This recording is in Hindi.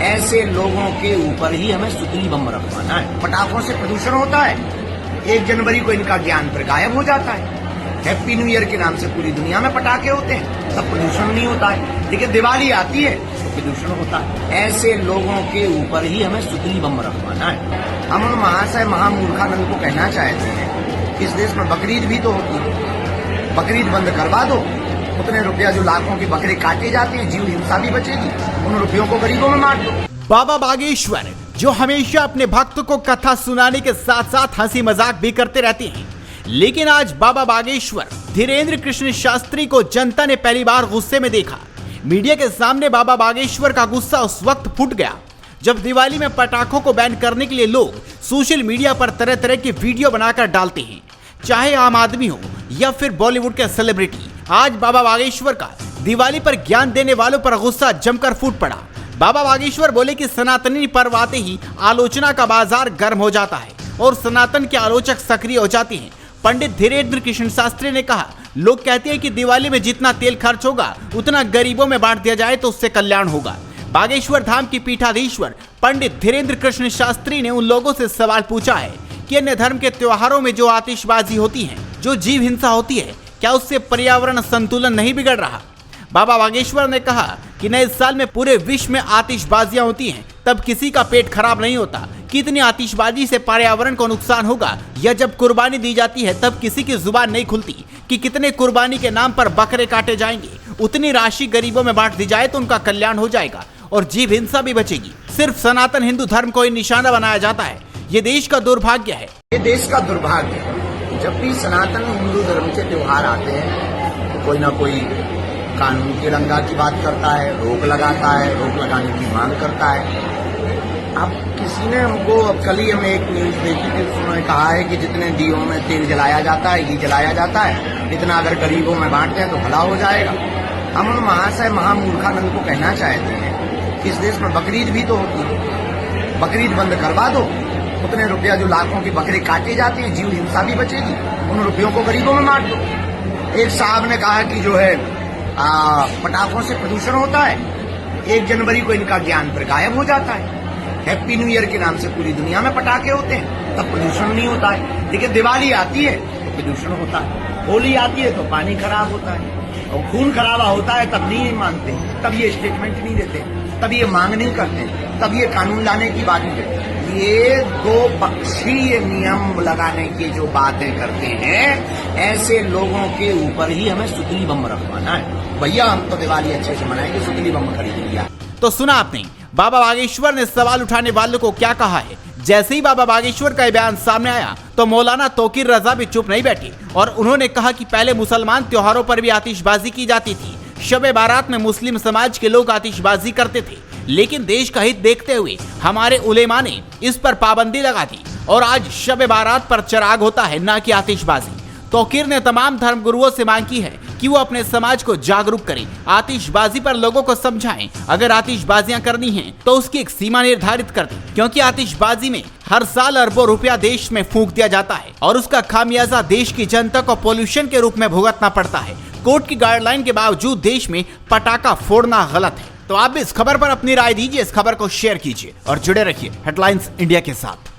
ऐसे लोगों के ऊपर ही हमें सुतली बम रखवाना है। पटाखों से प्रदूषण होता है, 1 जनवरी को इनका ज्ञान पर गायब हो जाता है। हैप्पी न्यू ईयर के नाम से पूरी दुनिया में पटाखे होते हैं, तब प्रदूषण नहीं होता है, लेकिन दिवाली आती है तो प्रदूषण होता है। ऐसे लोगों के ऊपर ही हमें सुतली बम रखवाना है। हम उन महाशय महामूर्खानंद को कहना चाहते हैं कि इस देश में बकरीद भी तो होती है, बकरीद बंद करवा दो। उतने रुपया जो लाखों के बकरे काटे जाते हैं, जीव हिंसा भी बचेगी, उन रुपयों को गरीबों में बांट दो। बाबा बागेश्वर जो हमेशा अपने भक्तों को कथा सुनाने के साथ साथ हंसी मजाक भी करते रहते हैं, लेकिन आज बाबा बागेश्वर धीरेन्द्र कृष्ण शास्त्री को जनता ने पहली बार गुस्से में देखा। मीडिया के सामने बाबा बागेश्वर का गुस्सा उस वक्त फूट गया जब दिवाली में पटाखों को बैन करने के लिए लोग सोशल मीडिया पर तरह तरह की वीडियो बनाकर डालते हैं, चाहे आम आदमी हो या फिर बॉलीवुड के सेलिब्रिटी। आज बाबा बागेश्वर का दिवाली पर ज्ञान देने वालों पर गुस्सा जमकर फूट पड़ा। बाबा बागेश्वर बोले कि सनातनी पर्व आते ही आलोचना का बाजार गर्म हो जाता है और सनातन के आलोचक सक्रिय हो जाते हैं। पंडित धीरेन्द्र कृष्ण शास्त्री ने कहा, लोग कहते हैं कि दिवाली में जितना तेल खर्च होगा उतना गरीबों में बांट दिया जाए तो उससे कल्याण होगा। बागेश्वर धाम की पीठाधीश्वर पंडित धीरेन्द्र कृष्ण शास्त्री ने उन लोगों से सवाल पूछा है कि अन्य धर्म के त्योहारों में जो आतिशबाजी होती है, जो जीव हिंसा होती है, क्या उससे पर्यावरण संतुलन नहीं बिगड़ रहा? बाबा बागेश्वर ने कहा कि नए साल में पूरे विश्व में आतिशबाजियां होती हैं, तब किसी का पेट खराब नहीं होता। कितनी आतिशबाजी से पर्यावरण को नुकसान होगा, या जब कुर्बानी दी जाती है तब किसी की जुबान नहीं खुलती कि कितने कुर्बानी के नाम पर बकरे काटे जाएंगे। उतनी राशि गरीबों में बांट दी जाए तो उनका कल्याण हो जाएगा और जीव हिंसा भी बचेगी। सिर्फ सनातन हिंदू धर्म को ही निशाना बनाया जाता है, ये देश का दुर्भाग्य है। ये देश का दुर्भाग्य है। जब भी सनातन हिंदू धर्म के त्योहार आते हैं तो कोई ना कोई कानून की उल्लंघना की बात करता है, रोक लगाता है, रोक लगाने की मांग करता है। अब किसी ने हमको, अब कल ही हमें एक न्यूज देखी थी, उसने कहा है कि जितने दियों में तेल जलाया जाता है, घी जलाया जाता है, इतना अगर गरीबों में बांटते हैं तो भला हो जाएगा। हम उन महाशय महामूर्खानंद को कहना चाहते हैं कि इस देश में बकरीद भी तो होती है, बकरीद बंद करवा दो। उतने रुपया जो लाखों के बकरे काटे जाते हैं, जीव हिंसा भी बचेगी, उन रुपयों को गरीबों में बांट दो। एक साहब ने कहा कि जो है पटाखों से प्रदूषण होता है, 1 जनवरी को इनका ज्ञान पर गायब हो जाता है। हैप्पी न्यू ईयर के नाम से पूरी दुनिया में पटाखे होते हैं, तब प्रदूषण नहीं होता है, लेकिन दिवाली आती है तो प्रदूषण होता है। होली आती है तो पानी खराब होता है, और खून खराबा होता है तब नहीं मानते, तब ये स्टेटमेंट नहीं देते, तब ये मांग नहीं करते, तब ये कानून लाने की बात नहीं करते। ये 2 पक्षीय नियम लगाने की जो बातें करते हैं, ऐसे लोगों के ऊपर ही हमें सुतली बम रखवाना है। भैया हम तो दिवाली अच्छे से मनाएंगे, सुतली बम खरीद लिया। तो सुना आपने बाबा बागेश्वर ने सवाल उठाने वालों को क्या कहा है। जैसे ही बाबा बागेश्वर का बयान सामने आया तो मौलाना तौकीर रजा भी चुप नहीं बैठे और उन्होंने कहा कि पहले मुसलमान त्योहारों पर भी आतिशबाजी की जाती थी। शब बारात में मुस्लिम समाज के लोग आतिशबाजी करते थे, लेकिन देश का हित देखते हुए हमारे उलेमा ने इस पर पाबंदी लगा दी और आज शब बारात पर चिराग होता है, ना कि आतिशबाजी। तौकीर ने तमाम धर्मगुरुओं से मांग की है कि वो अपने समाज को जागरूक करें, आतिशबाजी पर लोगों को समझाएं। अगर आतिशबाजियां करनी हैं तो उसकी एक सीमा निर्धारित कर दें, क्योंकि आतिशबाजी में हर साल अरबों रुपया देश में फूंक दिया जाता है और उसका खामियाजा देश की जनता को पोल्यूशन के रूप में भुगतना पड़ता है। कोर्ट की गाइडलाइन के बावजूद देश में पटाखा फोड़ना गलत है। तो आप भी इस खबर पर अपनी राय दीजिए, इस खबर को शेयर कीजिए और जुड़े रहिए हेडलाइंस इंडिया के साथ।